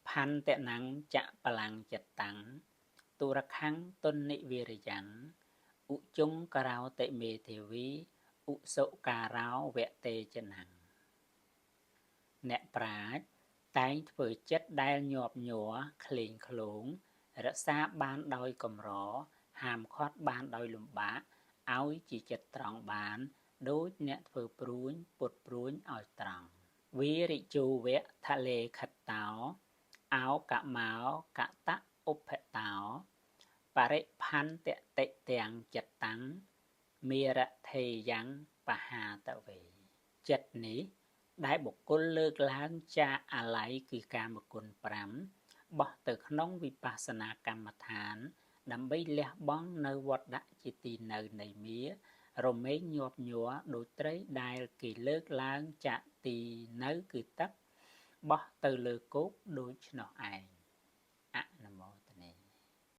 ផាន់តេណាំងចាក់បលាំងចិត្តតាំងទុរខាំងទុននិវិរិយ៉ាងឧជុងការោតិមេទេវីឧសុការោវតេចណាំងអ្នកប្រាជ្ញតែងធ្វើចិត្តដែលញាប់ញ័រក្លែងក្លងរក្សាបានដោយកម្រហាមឃាត់បានដោយលំបាកឲ្យជាចិត្តត្រង់បានដូចអ្នកធ្វើព្រួញពុតព្រួញឲ្យត្រង់វីរិជូវៈថលេខិតតោអោកមោកតៈឧបតោបរិផាន់តតិទាំងចិត្តតាំងមេរថេយ៉ាងបហាតវេចិត្តនេះដែលបុគ្គលលើកឡើងចាកអាល័យគឺកាមគុណ5បោះទៅក្នុងវិបស្សនាកម្មដ្ឋានដើម្បីលះបង់នៅវត្តជាទីនៅនៃមារមែងញាប់ញ័រដូចត្រីដែលគេលើកឡើងចាកទីនៅគឺទឹកបោះទៅលើគោកដូច្នោះឯង